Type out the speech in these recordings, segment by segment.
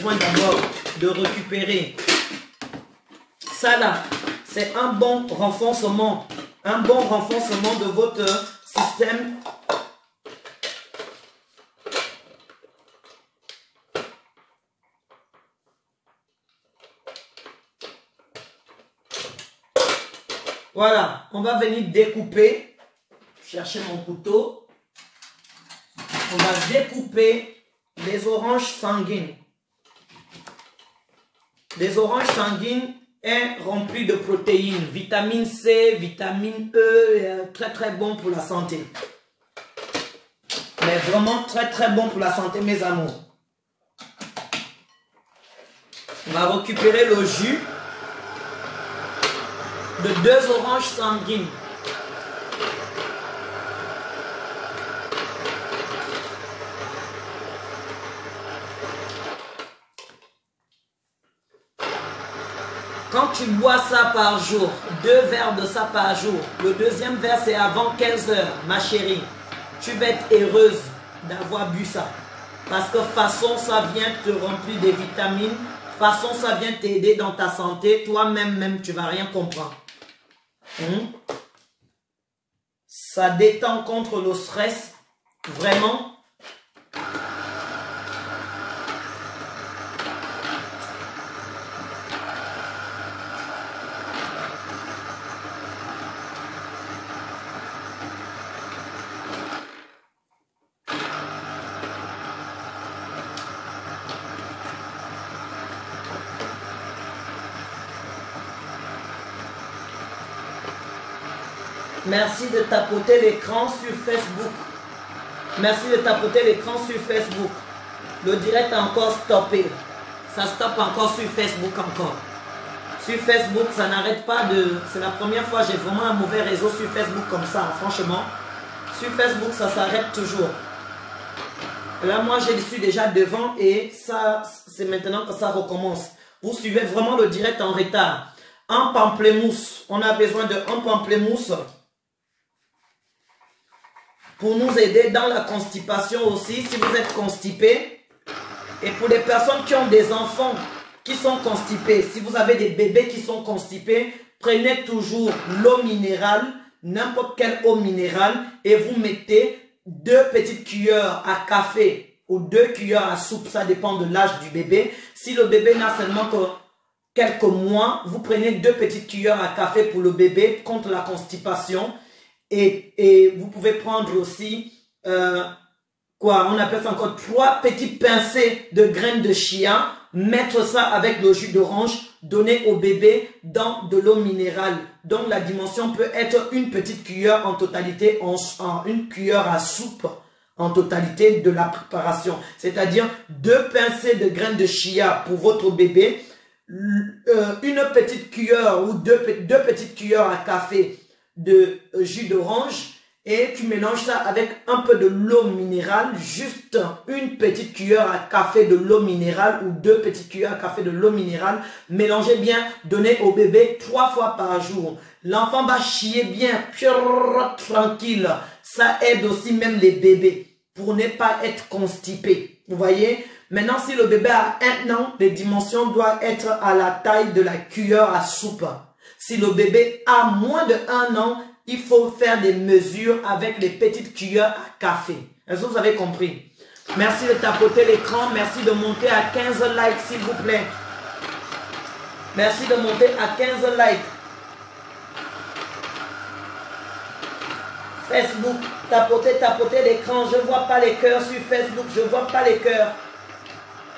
besoin d'abord de récupérer. Ça là, c'est un bon renforcement de votre système. Voilà, on va venir découper. Chercher mon couteau. On va découper les oranges sanguines. Les oranges sanguines sont remplies de protéines, vitamine C, vitamine E, très bon pour la santé. Mais vraiment très bon pour la santé, mes amours. On va récupérer le jus de 2 oranges sanguines. Quand tu bois ça par jour, 2 verres de ça par jour, le deuxième verre c'est avant 15 heures, ma chérie, tu vas être heureuse d'avoir bu ça. Parce que façon ça vient te remplir des vitamines, façon ça vient t'aider dans ta santé, toi-même tu vas rien comprendre. Ça détend contre le stress, vraiment. Merci de tapoter l'écran sur Facebook. Merci de tapoter l'écran sur Facebook. Le direct a encore stoppé. Ça stoppe encore sur Facebook encore. Sur Facebook, ça n'arrête pas de... C'est la première fois que j'ai vraiment un mauvais réseau sur Facebook comme ça, franchement. Sur Facebook, ça s'arrête toujours. Là, moi, je suis déjà devant et ça, c'est maintenant que ça recommence. Vous suivez vraiment le direct en retard. Un pamplemousse. On a besoin d'un pamplemousse pour nous aider dans la constipation aussi, si vous êtes constipé. Et pour les personnes qui ont des enfants qui sont constipés, si vous avez des bébés qui sont constipés, prenez toujours l'eau minérale, n'importe quelle eau minérale, et vous mettez 2 petites cuillères à café ou 2 cuillères à soupe, ça dépend de l'âge du bébé. Si le bébé n'a seulement que quelques mois, vous prenez 2 petites cuillères à café pour le bébé contre la constipation. Et vous pouvez prendre aussi, on appelle ça encore 3 petites pincées de graines de chia, mettre ça avec le jus d'orange, donner au bébé dans de l'eau minérale. Donc la dimension peut être une petite cuillère en totalité, une cuillère à soupe en totalité de la préparation. C'est-à-dire 2 pincées de graines de chia pour votre bébé, une petite cuillère ou deux petites cuillères à café de jus d'orange et tu mélanges ça avec un peu de l'eau minérale, juste une petite cuillère à café de l'eau minérale ou 2 petites cuillères à café de l'eau minérale. Mélangez bien, donnez au bébé 3 fois par jour. L'enfant va chier bien, tranquille. Ça aide aussi même les bébés pour ne pas être constipé. Vous voyez? Maintenant, si le bébé a 1 an, les dimensions doivent être à la taille de la cuillère à soupe. Si le bébé a moins de 1 an, il faut faire des mesures avec les petites cuillères à café. Est-ce que vous avez compris? Merci de tapoter l'écran. Merci de monter à 15 likes, s'il vous plaît. Merci de monter à 15 likes. Facebook, tapotez l'écran. Je ne vois pas les cœurs sur Facebook. Je ne vois pas les cœurs.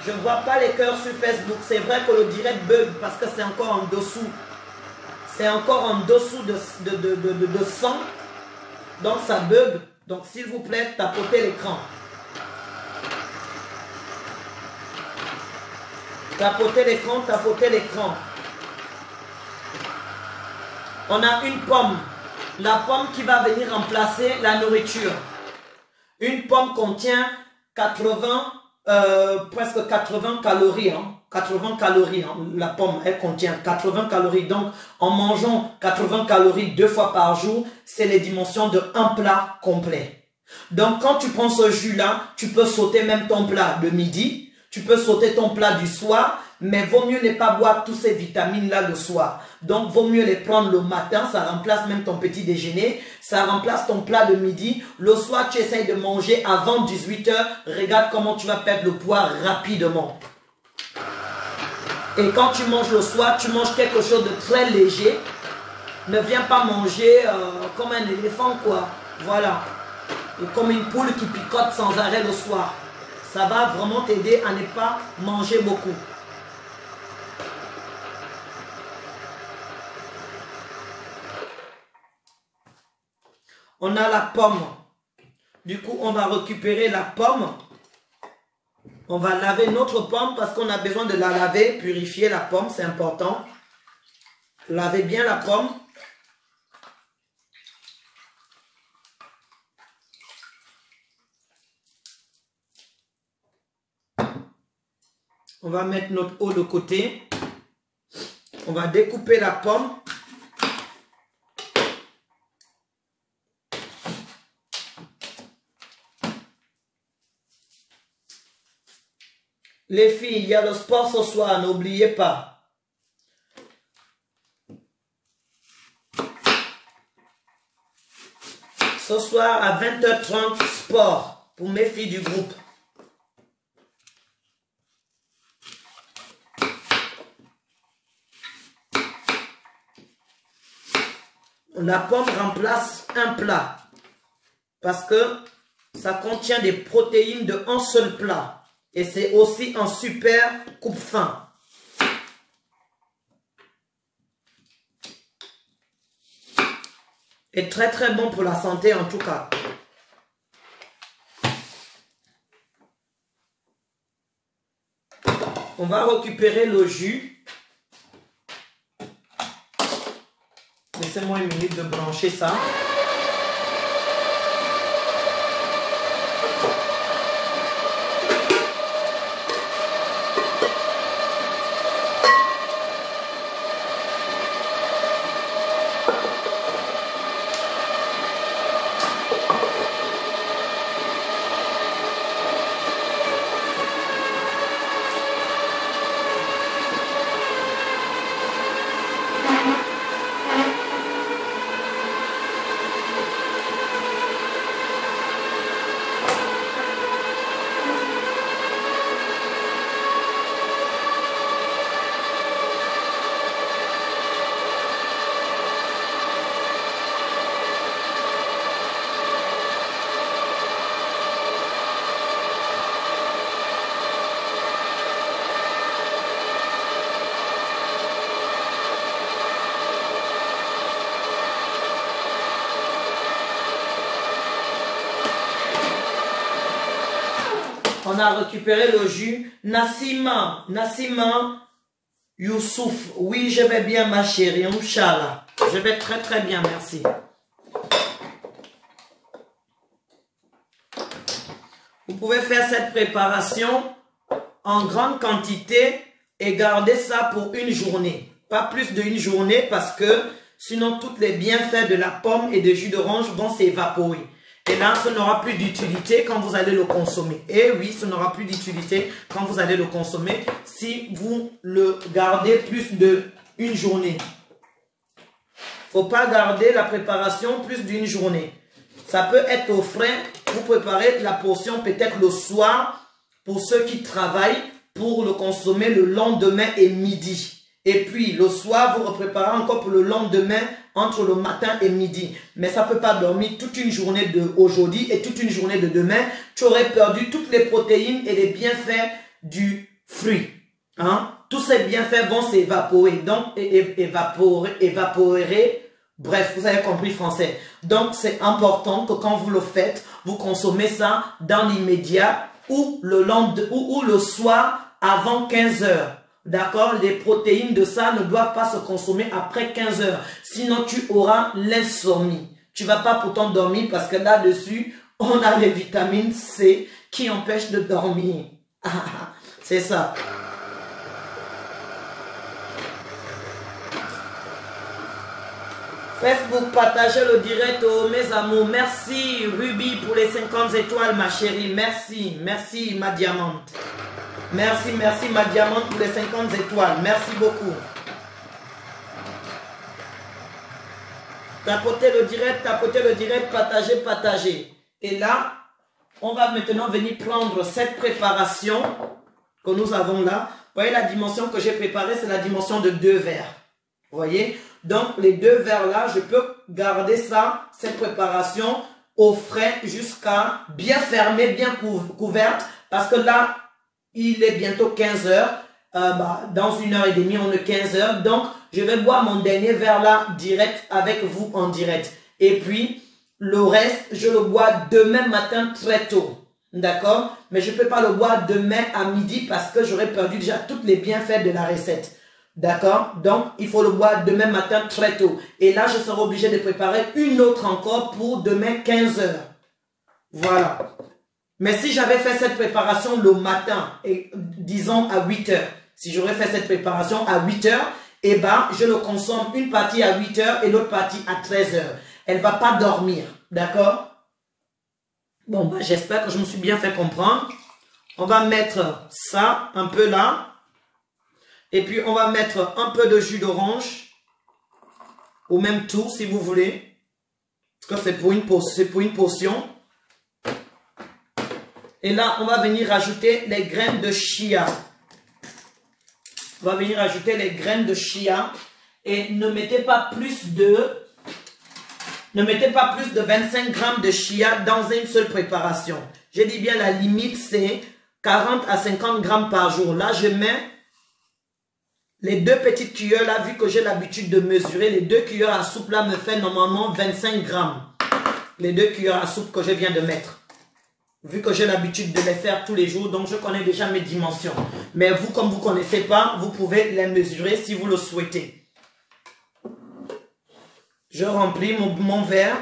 Je ne vois pas les cœurs sur Facebook. C'est vrai que le direct bug parce que c'est encore en dessous. C'est encore en dessous de 100. Donc ça bug. Donc s'il vous plaît, tapotez l'écran. Tapotez l'écran, tapotez l'écran. On a une pomme. La pomme qui va venir remplacer la nourriture. Une pomme contient presque 80 calories. 80 calories, la pomme, elle contient 80 calories. Donc, en mangeant 80 calories 2 fois par jour, c'est les dimensions d'un plat complet. Donc, quand tu prends ce jus-là, tu peux sauter même ton plat de midi. tu peux sauter ton plat du soir, mais vaut mieux ne pas boire toutes ces vitamines-là le soir. Donc, vaut mieux les prendre le matin, ça remplace même ton petit déjeuner, ça remplace ton plat de midi. Le soir, tu essayes de manger avant 18 h, regarde comment tu vas perdre le poids rapidement. Et quand tu manges le soir, tu manges quelque chose de très léger. Ne viens pas manger comme un éléphant, quoi. Voilà. Ou comme une poule qui picote sans arrêt le soir. Ça va vraiment t'aider à ne pas manger beaucoup. On a la pomme. Du coup, on va récupérer la pomme. On va laver notre pomme parce qu'on a besoin de la laver, purifier la pomme, c'est important. Lavez bien la pomme. On va mettre notre eau de côté. On va découper la pomme. Les filles, il y a le sport ce soir, n'oubliez pas. Ce soir à 20 h 30, sport pour mes filles du groupe. La pomme remplace un plat parce que ça contient des protéines de un seul plat. Et c'est aussi un super coupe-faim. Et très très bon pour la santé en tout cas. On va récupérer le jus. Laissez-moi une minute de brancher ça. On a récupéré le jus. Nassima Youssouf. Oui, je vais bien ma chérie, Inch'Allah. Je vais très très bien, merci. Vous pouvez faire cette préparation en grande quantité et garder ça pour une journée. Pas plus d'une journée parce que sinon tous les bienfaits de la pomme et de jus d'orange vont s'évaporer. Et là, ce n'aura plus d'utilité quand vous allez le consommer. Et oui, ce n'aura plus d'utilité quand vous allez le consommer si vous le gardez plus d'une journée. Faut pas garder la préparation plus d'une journée. Ça peut être au frais. Vous préparez la portion peut-être le soir pour ceux qui travaillent pour le consommer le lendemain et midi. Et puis le soir, vous repréparez encore pour le lendemain entre le matin et midi. Mais ça ne peut pas dormir toute une journée d'aujourd'hui et toute une journée de demain. Tu aurais perdu toutes les protéines et les bienfaits du fruit. Hein? Tous ces bienfaits vont s'évaporer. Donc, évaporer. Bref, vous avez compris français. Donc, c'est important que quand vous le faites, vous consommez ça dans l'immédiat ou le soir avant 15 h. D'accord? Les protéines de ça ne doivent pas se consommer après 15 h. Sinon, tu auras l'insomnie. Tu vas pas pourtant dormir parce que là-dessus, on a les vitamines C qui empêchent de dormir. C'est ça. Facebook, partagez le direct, oh, mes amours. Merci, Ruby, pour les 50 étoiles, ma chérie. Merci, merci, ma diamante. Merci, merci ma diamante pour les 50 étoiles. Merci beaucoup. Tapotez le direct, partagez, partagez. Et là, on va maintenant venir prendre cette préparation que nous avons là. Vous voyez la dimension que j'ai préparée, c'est la dimension de 2 verres. Vous voyez? Donc, les 2 verres là, je peux garder ça, cette préparation, au frais jusqu'à bien fermée, bien couverte. Parce que là, il est bientôt 15 heures. Dans 1h30, on est 15 heures. Donc, je vais boire mon dernier verre là, direct, avec vous en direct. Et puis, le reste, je le bois demain matin très tôt. D'accord? Mais je ne peux pas le boire demain à midi parce que j'aurais perdu déjà tous les bienfaits de la recette. D'accord? Donc, il faut le boire demain matin très tôt. Et là, je serai obligé de préparer une autre encore pour demain 15 heures. Voilà. Mais si j'avais fait cette préparation le matin, et disons à 8 heures, si j'aurais fait cette préparation à 8 heures, eh ben, je le consomme une partie à 8 heures et l'autre partie à 13 heures. Elle ne va pas dormir. D'accord? Bon, j'espère que je me suis bien fait comprendre. On va mettre ça un peu là. Et puis, on va mettre un peu de jus d'orange. Au même tour, si vous voulez. Parce que c'est pour une potion. Et là, on va venir rajouter les graines de chia. On va venir ajouter les graines de chia. Et ne mettez pas plus de 25 grammes de chia dans une seule préparation. Je dis bien la limite, c'est 40 à 50 grammes par jour. Là, je mets les 2 petites cuillères là, vu que j'ai l'habitude de mesurer. Les 2 cuillères à soupe là me fait normalement 25 grammes. Les 2 cuillères à soupe que je viens de mettre. Vu que j'ai l'habitude de les faire tous les jours, donc je connais déjà mes dimensions. Mais vous, comme vous ne connaissez pas, vous pouvez les mesurer si vous le souhaitez. Je remplis mon verre.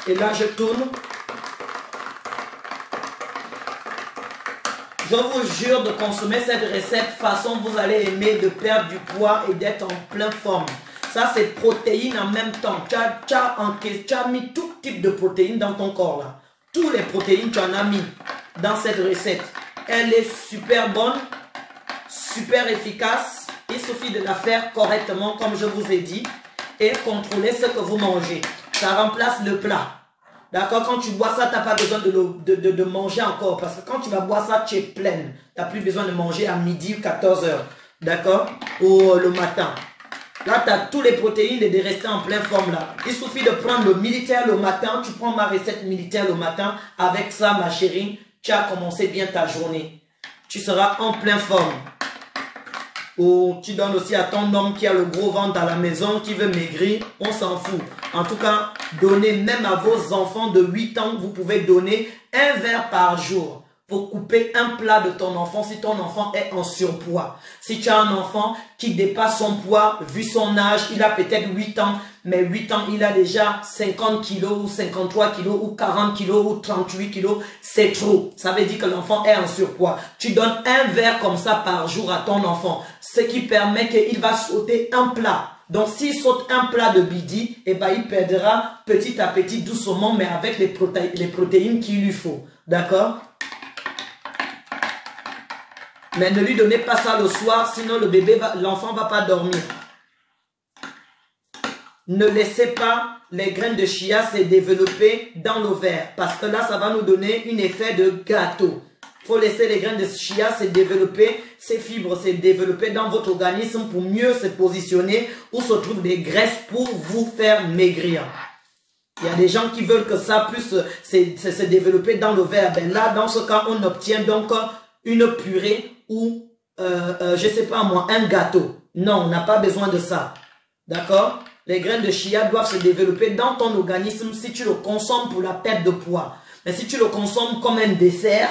Et là, je tourne. Je vous jure de consommer cette recette façon vous allez aimer de perdre du poids et d'être en pleine forme. Ça, c'est protéines en même temps. Tu as mis tout type de protéines dans ton corps là. Tous les protéines, tu en as mis dans cette recette. Elle est super bonne, super efficace. Il suffit de la faire correctement, comme je vous ai dit, et contrôler ce que vous mangez. Ça remplace le plat. D'accord? Quand tu bois ça, tu n'as pas besoin de manger encore. Parce que quand tu vas boire ça, tu es pleine. Tu n'as plus besoin de manger à midi ou 14 heures. D'accord? Ou le matin. Là, tu as tous les protéines et de rester en pleine forme là. Il suffit de prendre le militaire le matin. Tu prends ma recette militaire le matin. Avec ça, ma chérie, tu as commencé bien ta journée. Tu seras en pleine forme. Ou tu donnes aussi à ton homme qui a le gros ventre à la maison, qui veut maigrir, on s'en fout. En tout cas, donnez même à vos enfants de 8 ans, vous pouvez donner un verre par jour pour couper un plat de ton enfant si ton enfant est en surpoids. Si tu as un enfant qui dépasse son poids, vu son âge, il a peut-être 8 ans, mais 8 ans, il a déjà 50 kilos ou 53 kilos ou 40 kilos ou 38 kilos, c'est trop. Ça veut dire que l'enfant est en surpoids. Tu donnes un verre comme ça par jour à ton enfant, ce qui permet qu'il va sauter un plat. Donc, s'il saute un plat de midi, eh ben, il perdra petit à petit, doucement, mais avec les protéines qu'il lui faut. D'accord? Mais ne lui donnez pas ça le soir, sinon l'enfant ne va pas dormir. Ne laissez pas les graines de chia se développer dans le verre. Parce que là, ça va nous donner un effet de gâteau. Il faut laisser les graines de chia se développer, ces fibres se développer dans votre organisme pour mieux se positionner où se trouvent des graisses pour vous faire maigrir. Il y a des gens qui veulent que ça puisse se développer dans le verre. Ben là, dans ce cas, on obtient donc une purée ou, je sais pas moi, un gâteau. Non, on n'a pas besoin de ça. D'accord? Les graines de chia doivent se développer dans ton organisme si tu le consommes pour la perte de poids. Mais si tu le consommes comme un dessert,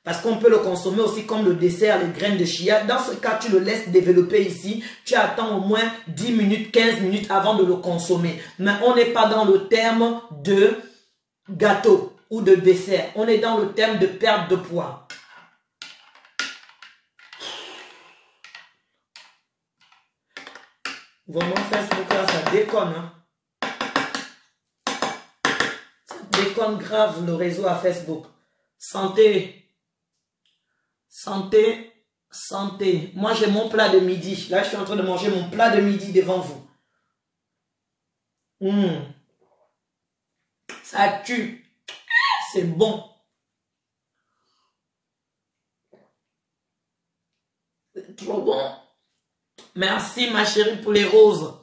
parce qu'on peut le consommer aussi comme le dessert, les graines de chia, dans ce cas, tu le laisses développer ici. Tu attends au moins 10 minutes, 15 minutes avant de le consommer. Mais on n'est pas dans le terme de gâteau ou de dessert. On est dans le terme de perte de poids. Vraiment, Facebook, là, ça déconne. Hein? Ça déconne grave le réseau à Facebook. Santé. Santé. Santé. Moi, j'ai mon plat de midi. Là, je suis en train de manger mon plat de midi devant vous. Ça tue. C'est bon. C'est trop bon. Merci, ma chérie, pour les roses.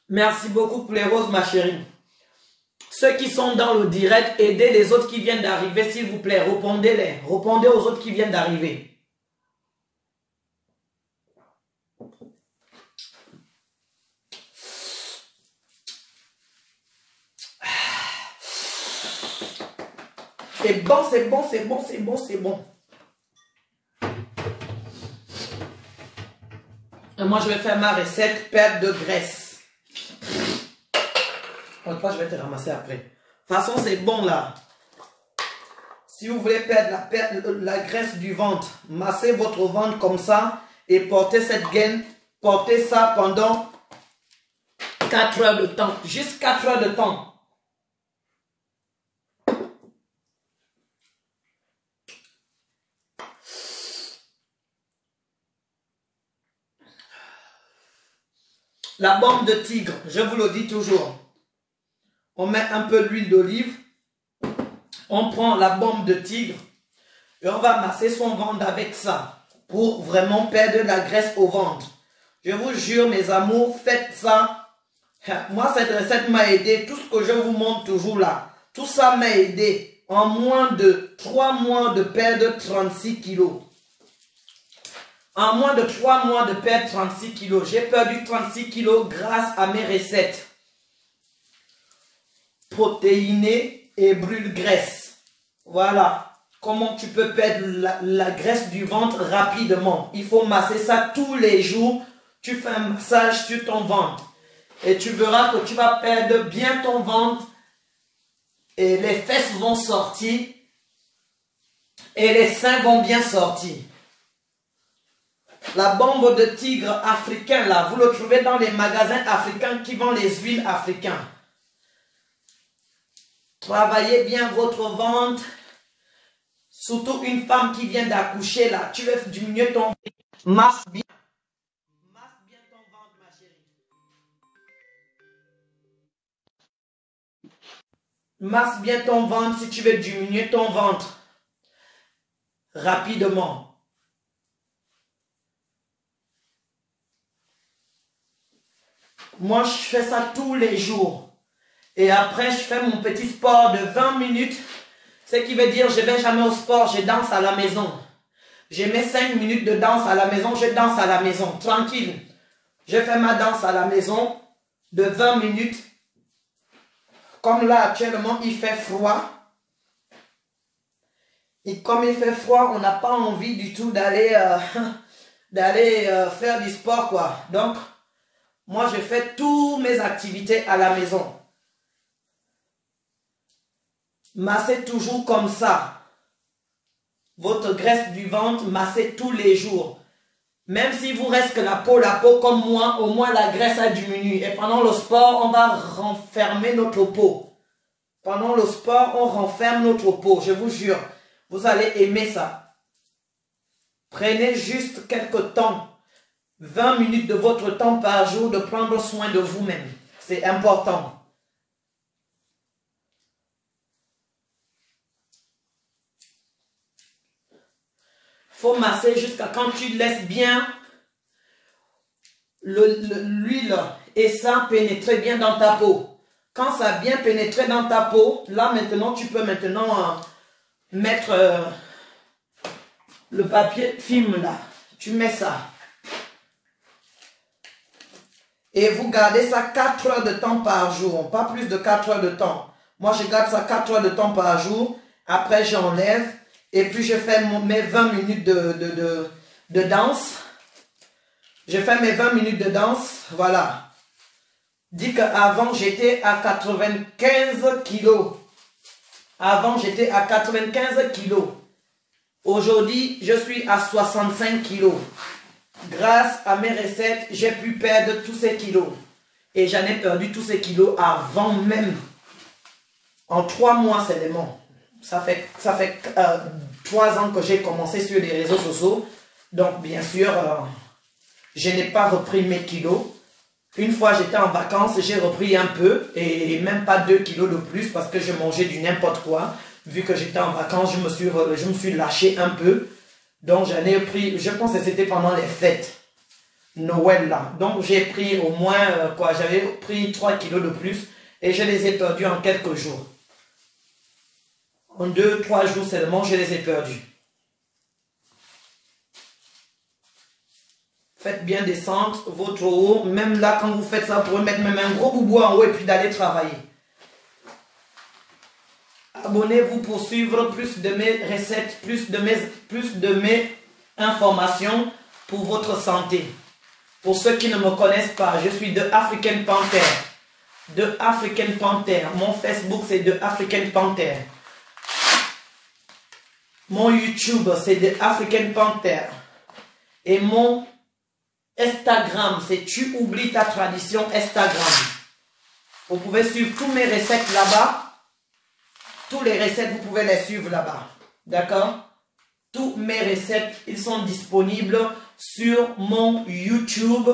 Merci beaucoup pour les roses, ma chérie. Ceux qui sont dans le direct, aidez les autres qui viennent d'arriver, s'il vous plaît. Répondez-les. Répondez aux autres qui viennent d'arriver. C'est bon, c'est bon, c'est bon, c'est bon, c'est bon. Et moi, je vais faire ma recette perte de graisse. Toi, je vais te ramasser après. De toute façon, c'est bon là. Si vous voulez perdre la graisse du ventre, massez votre ventre comme ça et portez cette gaine. Portez ça pendant 4 heures de temps. Juste 4 heures de temps. La bombe de tigre, je vous le dis toujours. On met un peu d'huile d'olive. On prend la bombe de tigre et on va masser son ventre avec ça pour vraiment perdre la graisse au ventre. Je vous jure, mes amours, faites ça. Moi, cette recette m'a aidé. Tout ce que je vous montre toujours là, tout ça m'a aidé en moins de 3 mois de perdre 36 kilos. En moins de 3 mois de perdre 36 kilos. J'ai perdu 36 kilos grâce à mes recettes. Protéinées et brûle-graisse. Voilà. Comment tu peux perdre la graisse du ventre rapidement. Il faut masser ça tous les jours. Tu fais un massage sur ton ventre. Et tu verras que tu vas perdre bien ton ventre. Et les fesses vont sortir. Et les seins vont bien sortir. La bombe de tigre africain, là, vous le trouvez dans les magasins africains qui vendent les huiles africaines. Travaillez bien votre ventre. Surtout une femme qui vient d'accoucher, là. Tu veux diminuer ton... Masse bien. Masse bien ton ventre, ma chérie. Masse bien ton ventre si tu veux diminuer ton ventre. Rapidement. Moi, je fais ça tous les jours. Et après, je fais mon petit sport de 20 minutes. Ce qui veut dire, je ne vais jamais au sport, je danse à la maison. Je mets 5 minutes de danse à la maison, je danse à la maison, tranquille. Je fais ma danse à la maison de 20 minutes. Comme là, actuellement, il fait froid. Et comme il fait froid, on n'a pas envie du tout d'aller faire du sport, quoi. Donc, moi, je fais toutes mes activités à la maison. Massez toujours comme ça. Votre graisse du ventre, massez tous les jours. Même s'il vous reste que la peau comme moi, au moins la graisse a diminué. Et pendant le sport, on va renfermer notre peau. Pendant le sport, on renferme notre peau. Je vous jure, vous allez aimer ça. Prenez juste quelques temps. 20 minutes de votre temps par jour de prendre soin de vous-même. C'est important. Il faut masser jusqu'à quand tu laisses bien l'huile et ça pénétrer bien dans ta peau. Quand ça a bien pénétré dans ta peau, là maintenant tu peux mettre le papier film là. Tu mets ça. Et vous gardez ça 4 heures de temps par jour. Pas plus de 4 heures de temps. Moi, je garde ça 4 heures de temps par jour. Après, j'enlève. Et puis, je fais mes 20 minutes de danse. Je fais mes 20 minutes de danse. Voilà. Dis qu'avant, j'étais à 95 kilos. Avant, j'étais à 95 kilos. Aujourd'hui, je suis à 65 kilos. Grâce à mes recettes, j'ai pu perdre tous ces kilos. Et j'en ai perdu tous ces kilos avant même. En 3 mois seulement. Ça fait 3 ans que j'ai commencé sur les réseaux sociaux. Donc, bien sûr, je n'ai pas repris mes kilos. Une fois, j'étais en vacances, j'ai repris un peu. Et même pas 2 kilos de plus parce que je mangeais du n'importe quoi. Vu que j'étais en vacances, je me suis lâché un peu. Donc, j'en ai pris, je pense que c'était pendant les fêtes. Noël là. Donc, j'ai pris au moins, j'avais pris 3 kilos de plus. Et je les ai perdus en quelques jours. En 2-3 jours seulement, je les ai perdus. Faites bien descendre votre haut. Même là, quand vous faites ça, vous pouvez mettre même un gros boubou en haut et puis d'aller travailler. Abonnez-vous pour suivre plus de mes recettes, plus de mes informations pour votre santé. Pour ceux qui ne me connaissent pas, je suis de African Panther. De African Panther. Mon Facebook, c'est de African Panther. Mon YouTube, c'est de African Panther. Et mon Instagram, c'est Tu oublies ta tradition Instagram. Vous pouvez suivre toutes mes recettes là-bas. Toutes les recettes, vous pouvez les suivre là-bas. D'accord? Toutes mes recettes, ils sont disponibles sur mon YouTube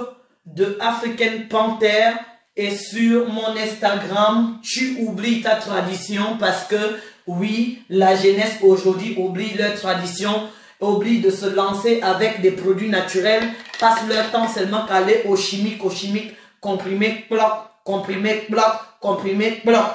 de African Panther et sur mon Instagram. Tu oublies ta tradition parce que, oui, la jeunesse aujourd'hui oublie leur tradition, oublie de se lancer avec des produits naturels, passe leur temps seulement qu'à aller au chimique, comprimé, bloc, comprimé, bloc, comprimé, bloc.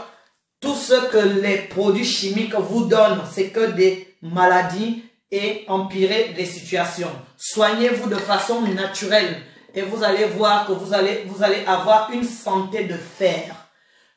Tout ce que les produits chimiques vous donnent, c'est que des maladies et empirer les situations. Soignez-vous de façon naturelle et vous allez voir que vous allez avoir une santé de fer.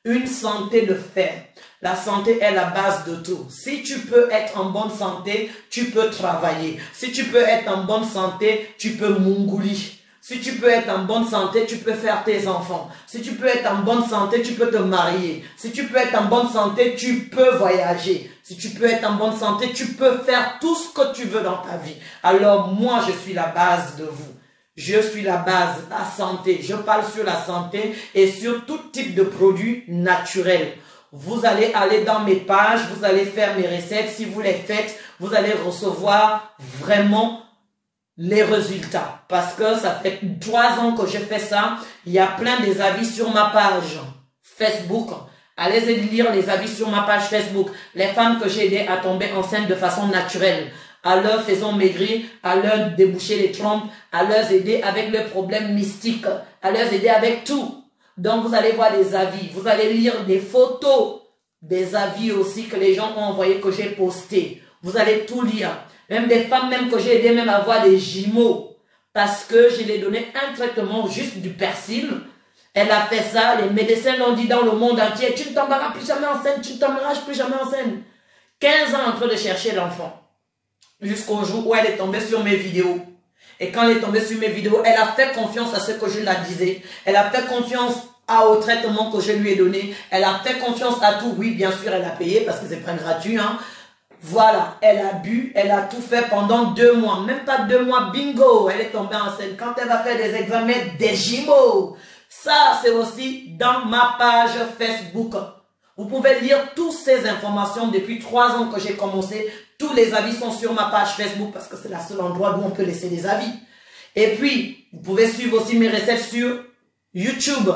Une santé de fer. La santé est la base de tout. Si tu peux être en bonne santé, tu peux travailler. Si tu peux être en bonne santé, tu peux mongouler. Si tu peux être en bonne santé, tu peux faire tes enfants. Si tu peux être en bonne santé, tu peux te marier. Si tu peux être en bonne santé, tu peux voyager. Si tu peux être en bonne santé, tu peux faire tout ce que tu veux dans ta vie. Alors moi, je suis la base de vous. Je suis la base, la santé. Je parle sur la santé et sur tout type de produits naturels. Vous allez aller dans mes pages, vous allez faire mes recettes. Si vous les faites, vous allez recevoir vraiment les résultats. Parce que ça fait 3 ans que je fais ça. Il y a plein des avis sur ma page Facebook. Allez lire les avis sur ma page Facebook. Les femmes que j'ai aidées à tomber enceintes de façon naturelle. À leur faisant maigrir, à leur déboucher les trompes, à leur aider avec leurs problèmes mystiques, à leur aider avec tout. Donc vous allez voir des avis, vous allez lire des photos, des avis aussi que les gens ont envoyés, que j'ai postés. Vous allez tout lire. Même des femmes même que j'ai aidé même à avoir des jumeaux. Parce que je lui ai donné un traitement juste du persil. Elle a fait ça, les médecins l'ont dit dans le monde entier. Tu ne tomberas plus jamais enceinte, tu ne tomberas plus jamais enceinte. 15 ans en train de chercher l'enfant. Jusqu'au jour où elle est tombée sur mes vidéos. Et quand elle est tombée sur mes vidéos, elle a fait confiance à ce que je la disais. Elle a fait confiance au traitement que je lui ai donné. Elle a fait confiance à tout. Oui, bien sûr, elle a payé parce que c'est pas gratuit. Hein. Voilà, elle a bu, elle a tout fait pendant 2 mois. Même pas 2 mois, bingo, elle est tombée enceinte. Quand elle va faire des examens, des jumeaux. Ça, c'est aussi dans ma page Facebook. Vous pouvez lire toutes ces informations depuis 3 ans que j'ai commencé. Tous les avis sont sur ma page Facebook parce que c'est le seul endroit où on peut laisser des avis. Et puis, vous pouvez suivre aussi mes recettes sur YouTube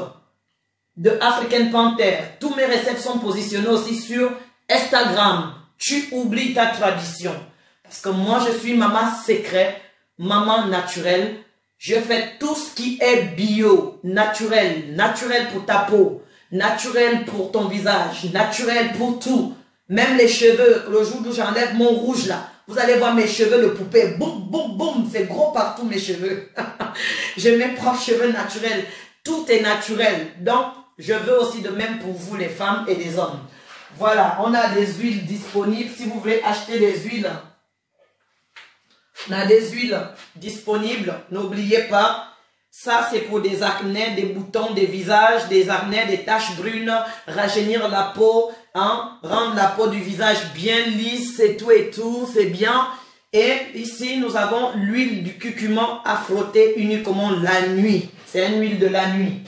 de African Panther. Tous mes recettes sont positionnées aussi sur Instagram. Tu oublies ta tradition. Parce que moi, je suis maman secret, maman naturelle. Je fais tout ce qui est bio, naturel, naturel pour ta peau, naturel pour ton visage, naturel pour tout. Même les cheveux, le jour où j'enlève mon rouge là, vous allez voir mes cheveux de poupée, boum, boum, boum, c'est gros partout mes cheveux. J'ai mes propres cheveux naturels, tout est naturel. Donc, je veux aussi de même pour vous les femmes et les hommes. Voilà, on a des huiles disponibles. Si vous voulez acheter des huiles, on a des huiles disponibles. N'oubliez pas, ça c'est pour des acnés, des boutons, des visages, des acnés, des taches brunes, rajeunir la peau, hein, rendre la peau du visage bien lisse, c'est tout et tout, c'est bien. Et ici, nous avons l'huile du curcuma à frotter uniquement la nuit. C'est une huile de la nuit.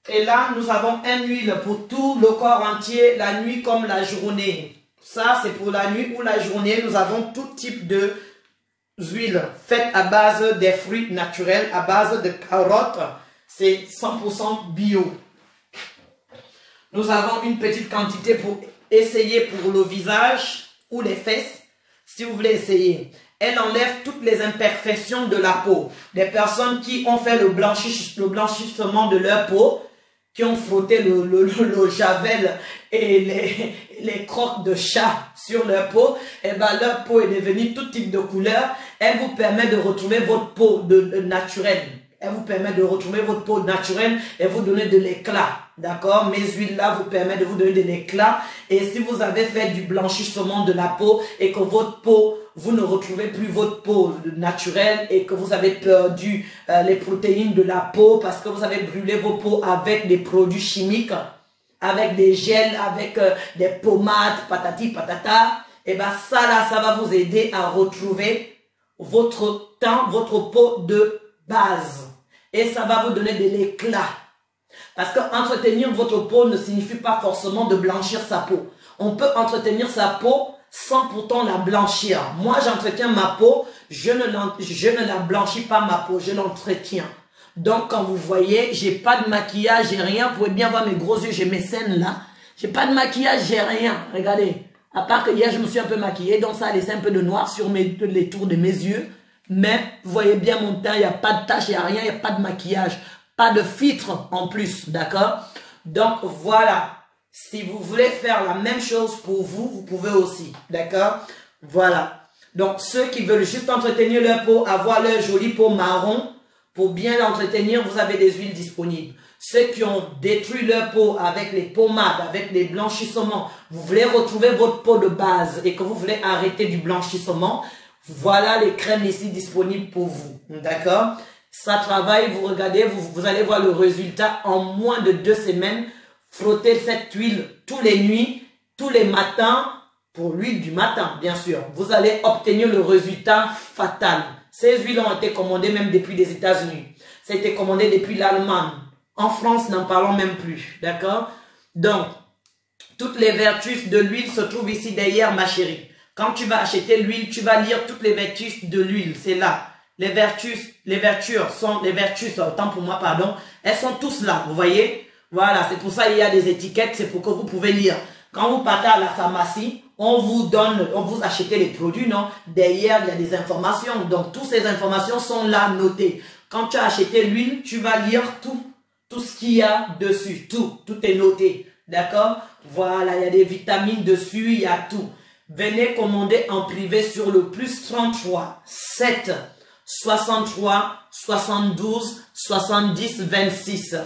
Et là, nous avons une huile pour tout le corps entier, la nuit comme la journée. Ça, c'est pour la nuit ou la journée. Nous avons tout type de huile faite à base des fruits naturels, à base de carottes. C'est 100% bio. Nous avons une petite quantité pour essayer pour le visage ou les fesses, si vous voulez essayer. Elle enlève toutes les imperfections de la peau. Des personnes qui ont fait le blanchissement de leur peau, qui ont frotté le javel et les crottes de chat sur leur peau, et ben leur peau est devenue tout type de couleur. Elle vous permet de retrouver votre peau naturelle. Elle vous permet de retrouver votre peau naturelle et vous donner de l'éclat. D'accord? Mes huiles là vous permettent de vous donner de l'éclat. Et si vous avez fait du blanchissement de la peau et que votre peau, vous ne retrouvez plus votre peau naturelle et que vous avez perdu les protéines de la peau parce que vous avez brûlé vos peaux avec des produits chimiques, avec des gels, avec des pommades, patati patata, et ben ça là, ça va vous aider à retrouver votre teint, votre peau de base. Et ça va vous donner de l'éclat. Parce que entretenir votre peau ne signifie pas forcément de blanchir sa peau. On peut entretenir sa peau sans pourtant la blanchir. Moi, j'entretiens ma peau, je ne la blanchis pas ma peau, je l'entretiens. Donc, quand vous voyez, j'ai pas de maquillage, j'ai rien. Vous pouvez bien voir mes gros yeux, j'ai mes scènes là. J'ai pas de maquillage, j'ai rien. Regardez. À part que hier, je me suis un peu maquillée, donc ça a laissé un peu de noir sur les tours de mes yeux. Mais vous voyez bien mon teint, il n'y a pas de tache, il n'y a rien, il n'y a pas de maquillage, pas de filtre en plus, d'accord? Donc voilà, si vous voulez faire la même chose pour vous, vous pouvez aussi, d'accord? Voilà, donc ceux qui veulent juste entretenir leur peau, avoir leur jolie peau marron, pour bien l'entretenir, vous avez des huiles disponibles. Ceux qui ont détruit leur peau avec les pommades, avec les blanchissements, vous voulez retrouver votre peau de base et que vous voulez arrêter du blanchissement, voilà les crèmes ici disponibles pour vous. D'accord? Ça travaille, vous regardez, vous allez voir le résultat en moins de 2 semaines. Frottez cette huile tous les nuits, tous les matins, pour l'huile du matin, bien sûr. Vous allez obtenir le résultat fatal. Ces huiles ont été commandées même depuis les États-Unis. Ça a été commandé depuis l'Allemagne. En France, n'en parlons même plus. D'accord? Donc, toutes les vertus de l'huile se trouvent ici derrière, ma chérie. Quand tu vas acheter l'huile, tu vas lire toutes les vertus de l'huile. C'est là. Les vertus, autant pour moi, pardon, elles sont tous là, vous voyez? Voilà, c'est pour ça qu'il y a des étiquettes, c'est pour que vous pouvez lire. Quand vous partez à la pharmacie, on vous achète les produits, non? Derrière, il y a des informations. Donc, toutes ces informations sont là, notées. Quand tu as acheté l'huile, tu vas lire tout ce qu'il y a dessus. Tout est noté. D'accord? Voilà, il y a des vitamines dessus, il y a tout. Venez commander en privé sur le +33 7 63 72 70 26.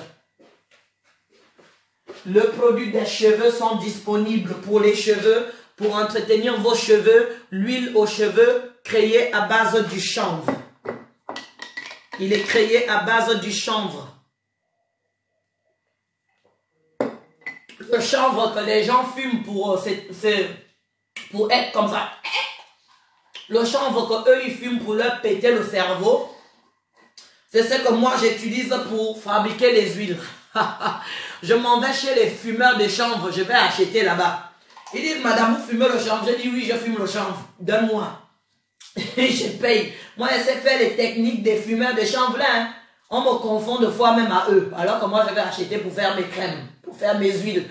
Le produit des cheveux sont disponibles pour les cheveux, pour entretenir vos cheveux, l'huile aux cheveux créée à base du chanvre. Il est créé à base du chanvre. Le chanvre que les gens fument pour être comme ça. Le chanvre que eux ils fument pour leur péter le cerveau, c'est ce que moi j'utilise pour fabriquer les huiles. Je m'en vais chez les fumeurs de chanvre, je vais acheter là-bas. Ils disent, madame, vous fumez le chanvre? Je dis, oui, je fume le chanvre. Donne-moi. Je paye. Moi, je sais faire les techniques des fumeurs de chanvre là. Hein. On me confond de fois même à eux. Alors que moi, je vais acheter pour faire mes crèmes, pour faire mes huiles.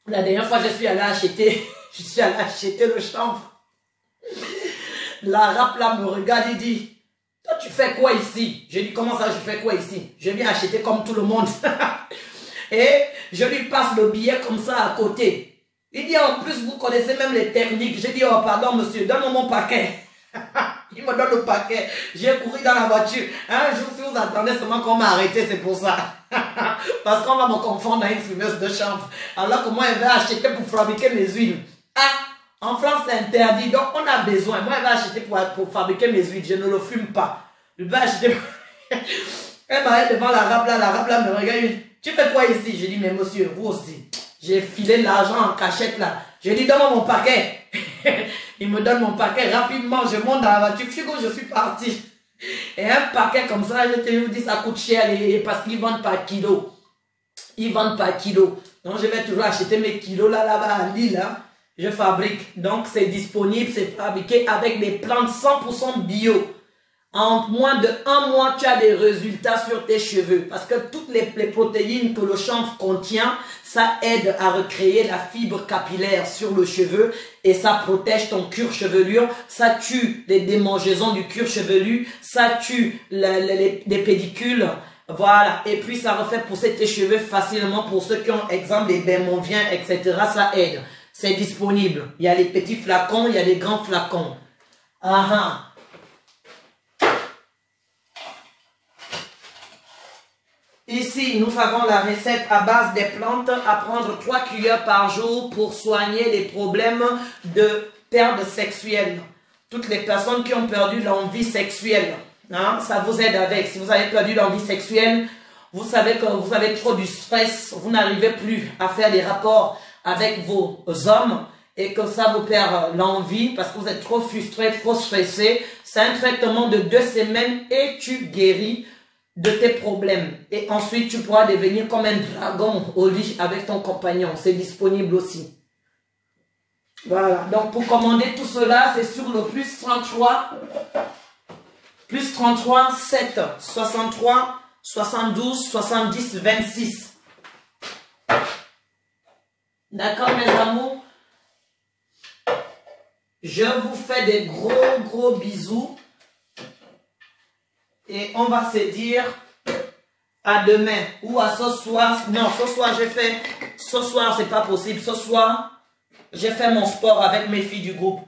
La dernière fois, je suis allé acheter le chanvre. L'arabe là me regarde et dit, toi tu fais quoi ici? Je dis, comment ça je fais quoi ici? Je viens acheter comme tout le monde. Et je lui passe le billet comme ça à côté. Il dit, en plus vous connaissez même les techniques. Je dis, oh pardon monsieur, donne-moi mon paquet. Il me donne le paquet. J'ai couru dans la voiture. Un jour, si vous attendez seulement qu'on m'a arrêté, c'est pour ça. Parce qu'on va me confondre à une fumeuse de chanvre. Alors que moi, je vais acheter pour fabriquer mes huiles. Ah, en France, c'est interdit. Donc, on a besoin. Moi, je vais acheter pour fabriquer mes huiles. Je ne le fume pas. Je vais acheter. Elle m'arrête devant l'arabe là me regarde. Tu fais quoi ici? Je dis, mais monsieur, vous aussi. J'ai filé l'argent en cachette là. Je dis, donne-moi mon paquet. Il me donne mon paquet rapidement. Je monte dans la voiture. Je suis parti. Et un paquet comme ça, je te vous dis, ça coûte cher parce qu'ils vendent par kilo. Ils vendent par kilo. Donc, je vais toujours acheter mes kilos là-bas à Lille. Hein. Je fabrique. Donc, c'est disponible, c'est fabriqué avec des plantes 100% bio. En moins de 1 mois, tu as des résultats sur tes cheveux. Parce que toutes les protéines que le chanvre contient, ça aide à recréer la fibre capillaire sur le cheveu et ça protège ton cuir chevelure. Ça tue les démangeaisons du cuir chevelu. Ça tue les pédicules. Voilà. Et puis, ça refait pousser tes cheveux facilement pour ceux qui ont, exemple, des bémoviens, etc. Ça aide. C'est disponible. Il y a les petits flacons, il y a les grands flacons. Ah ah. Ici, nous avons la recette à base des plantes à prendre 3 cuillères par jour pour soigner les problèmes de perte sexuelle. Toutes les personnes qui ont perdu l'envie sexuelle, hein, ça vous aide avec. Si vous avez perdu l'envie sexuelle, vous savez que vous avez trop du stress, vous n'arrivez plus à faire des rapports avec vos hommes et que ça vous perd l'envie parce que vous êtes trop frustré, trop stressé. C'est un traitement de 2 semaines et tu guéris de tes problèmes. Et ensuite, tu pourras devenir comme un dragon au lit avec ton compagnon. C'est disponible aussi. Voilà. Donc, pour commander tout cela, c'est sur le plus 33 7 63 72 70 26. D'accord, mes amours? Je vous fais des gros bisous. Et on va se dire à demain ou à ce soir. Non, ce soir j'ai fait. Ce soir c'est pas possible. Ce soir j'ai fait mon sport avec mes filles du groupe.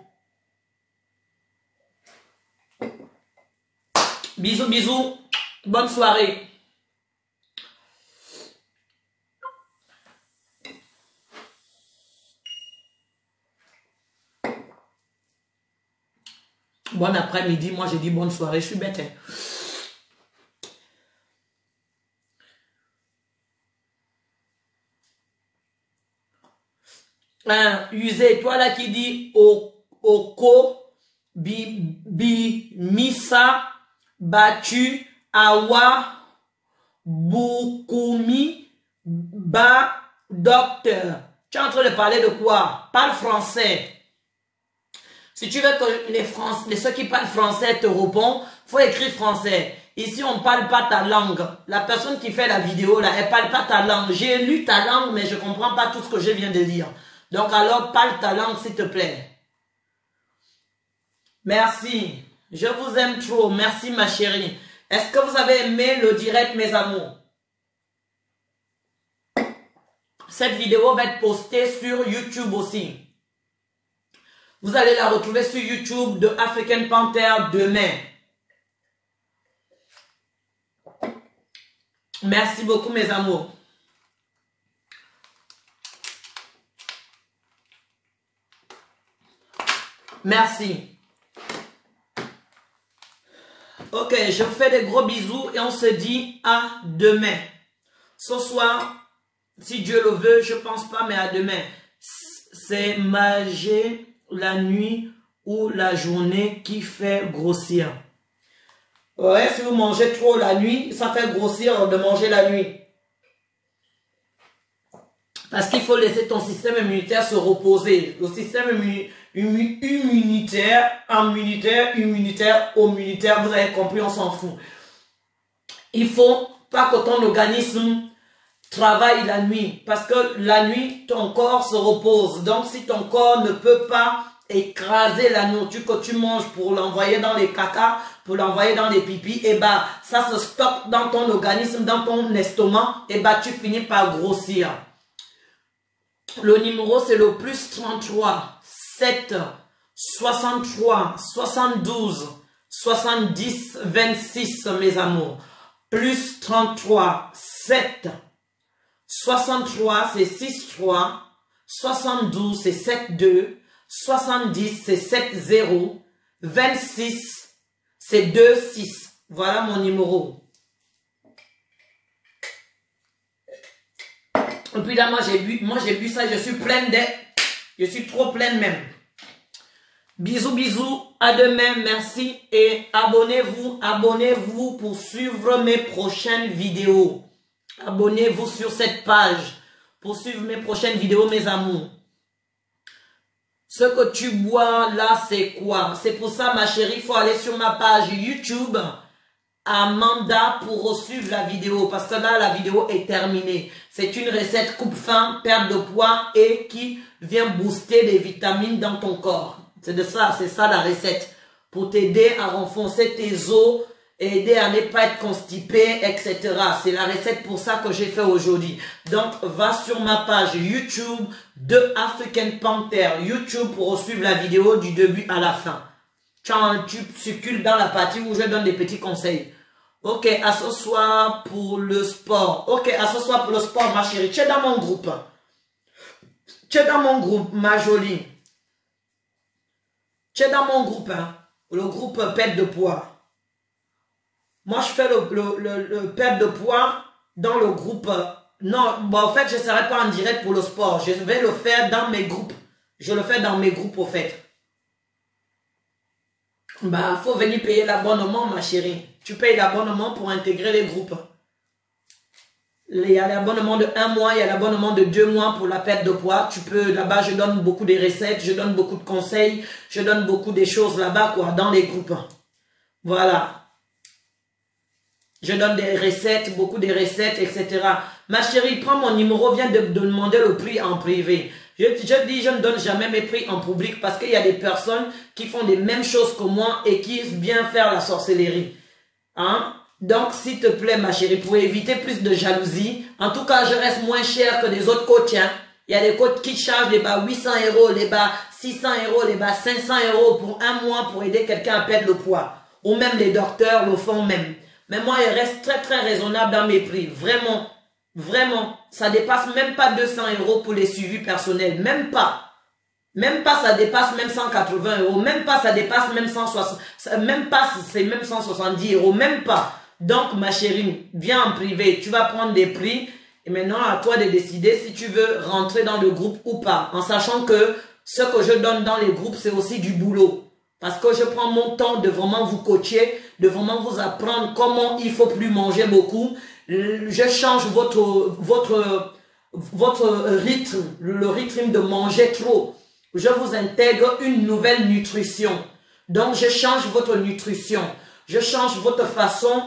Bisous, bisous. Bonne soirée. Bon après-midi. Moi j'ai dit bonne soirée. Je suis bête. Hein. Usé, toi là qui dit Oko, Misa, Batu, Awa, Bukumi, Ba, Docteur. Tu es en train de parler de quoi? Parle français. Si tu veux que ceux qui parlent français te répondent, faut écrire français. Ici, on ne parle pas ta langue. La personne qui fait la vidéo, là, elle ne parle pas ta langue. J'ai lu ta langue, mais je ne comprends pas tout ce que je viens de lire. Donc alors, parle ta langue, s'il te plaît. Merci. Je vous aime trop. Merci, ma chérie. Est-ce que vous avez aimé le direct, mes amours? Cette vidéo va être postée sur YouTube aussi. Vous allez la retrouver sur YouTube de African Panther demain. Merci beaucoup, mes amours. Merci. Ok, je vous fais des gros bisous et on se dit à demain. Ce soir, si Dieu le veut, je pense pas, mais à demain. C'est manger la nuit ou la journée qui fait grossir. Ouais, si vous mangez trop la nuit, ça fait grossir de manger la nuit. Parce qu'il faut laisser ton système immunitaire se reposer. Le système immunitaire, vous avez compris, on s'en fout. Il faut pas que ton organisme travaille la nuit. Parce que la nuit, ton corps se repose. Donc, si ton corps ne peut pas écraser la nourriture que tu manges pour l'envoyer dans les caca, pour l'envoyer dans les pipis, et bah, ça se stocke dans ton organisme, dans ton estomac, et bah, tu finis par grossir. Le numéro, c'est le plus 33 7 63 72 70 26, mes amours. Plus 33 7 63, c'est 6 3. 72, c'est 7 2. 70, c'est 7 0. 26, c'est 2 6. Voilà mon numéro. Et puis là, moi j'ai bu ça, je suis pleine d'air. Je suis trop pleine même. Bisous, bisous. À demain. Merci. Et abonnez-vous pour suivre mes prochaines vidéos. Abonnez-vous sur cette page pour suivre mes prochaines vidéos, mes amours. Ce que tu bois là, c'est quoi? C'est pour ça, ma chérie, il faut aller sur ma page YouTube, Amanda, pour suivre la vidéo. Parce que là, la vidéo est terminée. C'est une recette coupe-faim, perte de poids et qui vient booster des vitamines dans ton corps. C'est ça la recette. Pour t'aider à renforcer tes os, aider à ne pas être constipé, etc. C'est la recette pour ça que j'ai fait aujourd'hui. Donc, va sur ma page YouTube de African Panther. YouTube pour suivre la vidéo du début à la fin. Tu circules dans la partie où je donne des petits conseils. Ok, à ce soir pour le sport. Ok, à ce soir pour le sport, ma chérie. Tu es dans mon groupe. Tu es dans mon groupe, ma jolie. Tu es dans mon groupe, hein. Le groupe perte de poids. Moi, je fais le perte de poids dans le groupe. Non, bon, en fait, je ne serai pas en direct pour le sport. Je vais le faire dans mes groupes. Je le fais dans mes groupes, au fait. Bah, faut venir payer l'abonnement, ma chérie. Tu payes l'abonnement pour intégrer les groupes. Il y a l'abonnement de 1 mois, il y a l'abonnement de 2 mois pour la perte de poids. Tu peux, là-bas, je donne beaucoup de recettes, je donne beaucoup de conseils, je donne beaucoup de choses là-bas, quoi, dans les groupes. Voilà. Je donne des recettes, beaucoup de recettes, etc. Ma chérie, prends mon numéro, viens de demander le prix en privé. Je dis, je ne donne jamais mes prix en public parce qu'il y a des personnes qui font les mêmes choses que moi et qui viennent faire la sorcellerie. Hein? Donc, s'il te plaît, ma chérie, pour éviter plus de jalousie, en tout cas, je reste moins cher que les autres coachs. Hein? Il y a des coachs qui chargent les bas 800 €, les bas 600 €, les bas 500 € pour 1 mois pour aider quelqu'un à perdre le poids. Ou même les docteurs le font même. Mais moi, il reste très, très raisonnable dans mes prix. Vraiment, vraiment, ça dépasse même pas 200 € pour les suivis personnels. Même pas. Même pas, ça dépasse même 180 €. Même pas, ça dépasse même 160. Même pas, c'est même 170 €. Même pas. Donc, ma chérie, viens en privé. Tu vas prendre des prix. Et maintenant, à toi de décider si tu veux rentrer dans le groupe ou pas. En sachant que ce que je donne dans les groupes, c'est aussi du boulot. Parce que je prends mon temps de vraiment vous coacher, de vraiment vous apprendre comment il faut plus manger beaucoup. Je change votre rythme, le rythme de manger trop. Je vous intègre une nouvelle nutrition. Donc, je change votre nutrition. Je change votre façon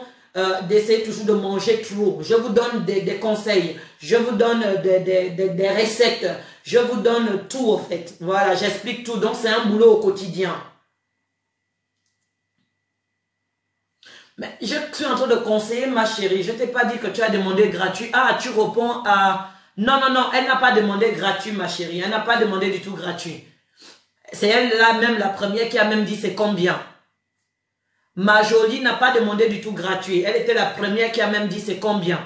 d'essayer toujours de manger trop. Je vous donne des conseils. Je vous donne des recettes. Je vous donne tout, en fait. Voilà, j'explique tout. Donc, c'est un boulot au quotidien. Mais je suis en train de conseiller, ma chérie. Je ne t'ai pas dit que tu as demandé gratuit. Ah, tu réponds à... Non, non, non, elle n'a pas demandé gratuit, ma chérie. Elle n'a pas demandé du tout gratuit. C'est elle-là même, la première, qui a même dit c'est combien. Ma jolie n'a pas demandé du tout gratuit. Elle était la première qui a même dit c'est combien.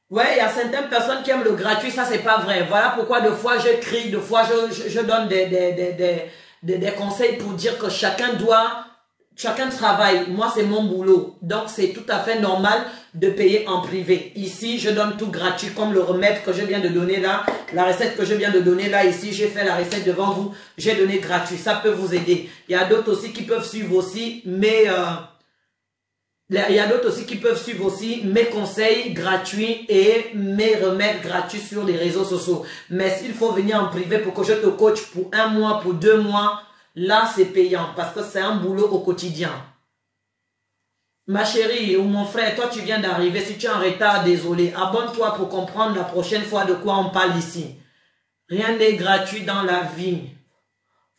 Ouais, il y a certaines personnes qui aiment le gratuit, ça c'est pas vrai. Voilà pourquoi deux fois je crie, deux fois je donne des conseils pour dire que chacun travaille. Moi, c'est mon boulot. Donc, c'est tout à fait normal de payer en privé. Ici, je donne tout gratuit, comme le remède que je viens de donner là. La recette que je viens de donner là, ici, j'ai fait la recette devant vous. J'ai donné gratuit. Ça peut vous aider. Il y a d'autres aussi qui peuvent suivre aussi, mais... il y a d'autres aussi qui peuvent suivre aussi mes conseils gratuits et mes remèdes gratuits sur les réseaux sociaux. Mais s'il faut venir en privé pour que je te coach pour 1 mois, pour 2 mois, là c'est payant parce que c'est un boulot au quotidien. Ma chérie ou mon frère, toi tu viens d'arriver, si tu es en retard, désolé. Abonne-toi pour comprendre la prochaine fois de quoi on parle ici. Rien n'est gratuit dans la vie.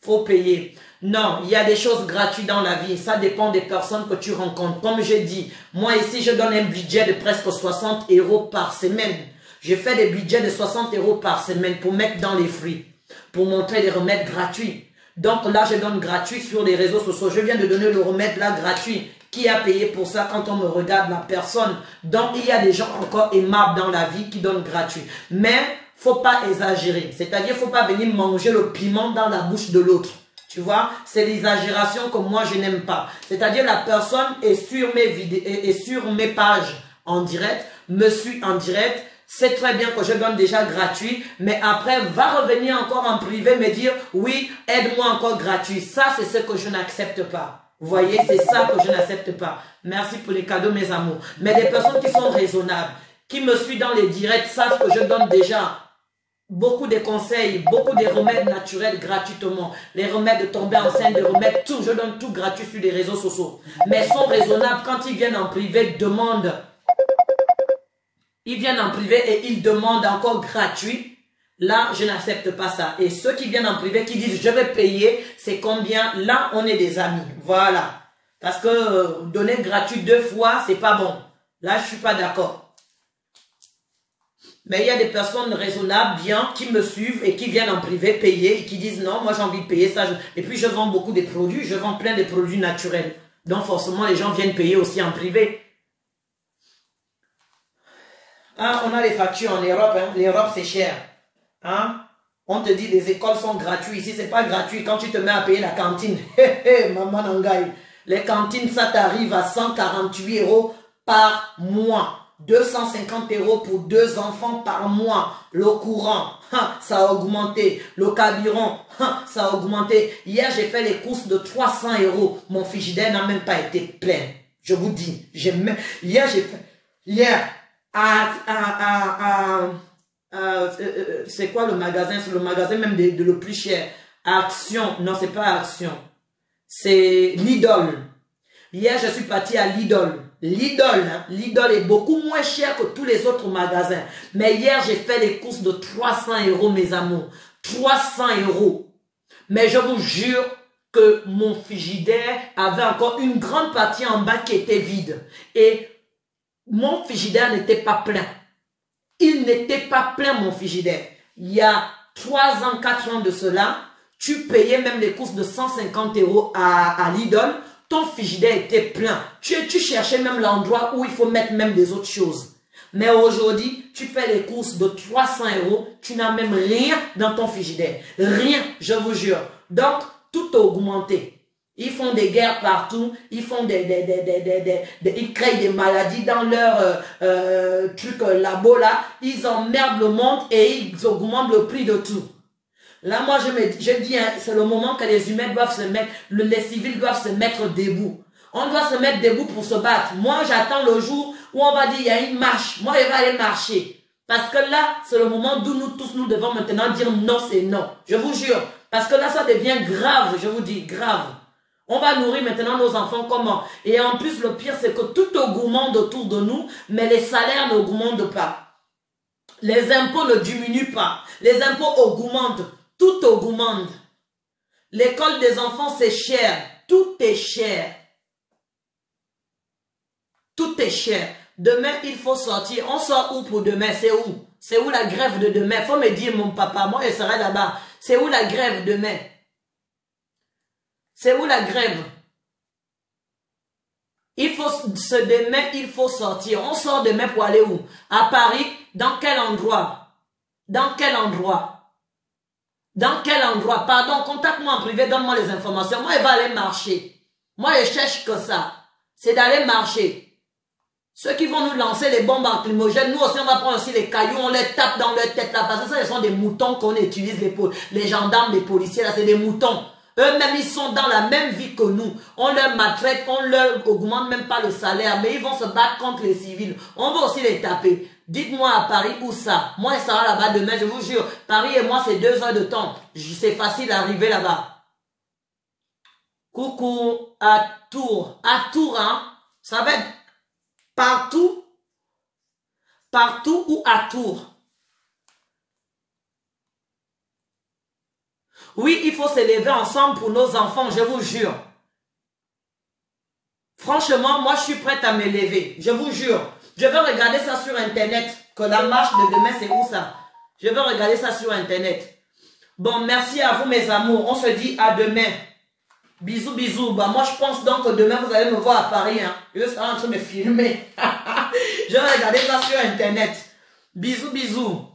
Faut payer. Non, il y a des choses gratuites dans la vie. Ça dépend des personnes que tu rencontres. Comme je dis, moi ici, je donne un budget de presque 60 € par semaine. Je fais des budgets de 60 € par semaine pour mettre dans les fruits, pour montrer des remèdes gratuits. Donc là, je donne gratuit sur les réseaux sociaux. Je viens de donner le remède là gratuit. Qui a payé pour ça quand on me regarde la personne? Donc, il y a des gens encore aimables dans la vie qui donnent gratuit. Mais, faut pas exagérer. C'est-à-dire, faut pas venir manger le piment dans la bouche de l'autre. Tu vois, c'est l'exagération que moi, je n'aime pas. C'est-à-dire, la personne est sur mes vidéos, est sur mes pages en direct, me suit en direct. c'est très bien que je donne déjà gratuit, mais après, va revenir encore en privé me dire, oui, aide-moi encore gratuit. Ça, c'est ce que je n'accepte pas. Vous voyez, c'est ça que je n'accepte pas. Merci pour les cadeaux, mes amours. Mais des personnes qui sont raisonnables, qui me suivent dans les directs, savent que je donne déjà beaucoup de conseils, beaucoup de remèdes naturels gratuitement. Les remèdes de tomber enceinte, les remèdes, tout. Je donne tout gratuit sur les réseaux sociaux. Mais sont raisonnables quand ils viennent en privé, demandent. Ils viennent en privé et ils demandent encore gratuit. Là, je n'accepte pas ça. Et ceux qui viennent en privé, qui disent je vais payer, c'est combien? Là, on est des amis. Voilà. Parce que donner gratuit 2 fois, c'est pas bon. Là, je suis pas d'accord. Mais il y a des personnes raisonnables, bien, qui me suivent et qui viennent en privé payer et qui disent non, moi j'ai envie de payer ça. Et puis je vends beaucoup de produits, je vends plein de produits naturels. Donc forcément, les gens viennent payer aussi en privé. Hein, on a les factures en Europe, hein. L'Europe c'est cher. Hein? On te dit les écoles sont gratuites. Ici, c'est pas gratuit quand tu te mets à payer la cantine. Maman Nangaï. Les cantines, ça t'arrive à 148 € par mois. 250 € pour 2 enfants par mois. Le courant, ça a augmenté. Le carburant, ça a augmenté. Hier, j'ai fait les courses de 300 €. Mon frigidaire n'a même pas été plein. Je vous dis. Hier, j'ai fait... Hier, c'est quoi le magasin? C'est le magasin même de le plus cher. Action. Non, c'est pas Action. C'est Lidl. Hier, je suis parti à Lidl. Lidl, hein? Lidl est beaucoup moins cher que tous les autres magasins. Mais hier, j'ai fait les courses de 300 €, mes amours. 300 €. Mais je vous jure que mon frigidaire avait encore une grande partie en bas qui était vide. Et mon frigidaire n'était pas plein. Il n'était pas plein, mon frigidaire. Il y a 3 ans, 4 ans de cela, tu payais même les courses de 150 € à Lidl. Ton frigidaire était plein. Tu cherchais même l'endroit où il faut mettre même des autres choses. Mais aujourd'hui, tu fais les courses de 300 €, tu n'as même rien dans ton frigidaire. Rien, je vous jure. Donc, tout a augmenté. Ils font des guerres partout, ils font ils créent des maladies dans leur truc labo là, ils emmerdent le monde et ils augmentent le prix de tout. Là, moi, je dis, hein, c'est le moment que les humains doivent se mettre, les civils doivent se mettre debout. On doit se mettre debout pour se battre. Moi, j'attends le jour où on va dire, il y a une marche. Moi, je vais aller marcher. Parce que là, c'est le moment d'où nous tous, nous devons maintenant dire non, c'est non. Je vous jure. Parce que là, ça devient grave, je vous dis, grave. On va nourrir maintenant nos enfants comment? Et en plus, le pire, c'est que tout augmente autour de nous, mais les salaires n'augmentent pas. Les impôts ne diminuent pas. Les impôts augmentent. Tout augmente. L'école des enfants, c'est cher. Tout est cher. Tout est cher. Demain, il faut sortir. On sort où pour demain? C'est où? C'est où la grève de demain? Faut me dire, mon papa, moi, je serai là-bas. C'est où la grève demain? C'est où la grève? Demain, il faut sortir. On sort demain pour aller où? À Paris? Dans quel endroit? Dans quel endroit? Dans quel endroit? Pardon, contacte-moi en privé, donne-moi les informations. Moi, je vais aller marcher. Moi, je cherche que ça. C'est d'aller marcher. Ceux qui vont nous lancer les bombes lacrymogènes, nous aussi, on va prendre aussi les cailloux, on les tape dans leur tête là. Parce que ça, ce sont des moutons qu'on utilise, les gendarmes, les policiers, là, c'est des moutons. Eux-mêmes, ils sont dans la même vie que nous. On leur maltraite, on leur augmente même pas le salaire, mais ils vont se battre contre les civils. On va aussi les taper. Dites-moi à Paris où ça. Moi, ça sera là-bas demain, je vous jure. Paris et moi, c'est 2 heures de temps. C'est facile d'arriver là-bas. Coucou, à Tours. À Tours, hein. Ça va être partout. Partout ou à Tours. Oui, il faut s'élever ensemble pour nos enfants, je vous jure. Franchement, moi, je suis prête à m'élever. Je vous jure. Je vais regarder ça sur Internet. Que la marche de demain, c'est où ça? Je vais regarder ça sur Internet. Bon, merci à vous, mes amours. On se dit à demain. Bisous, bisous. Bah, moi, je pense donc que demain, vous allez me voir à Paris. Hein. Je serai en train de me filmer. Je vais regarder ça sur Internet. Bisous, bisous.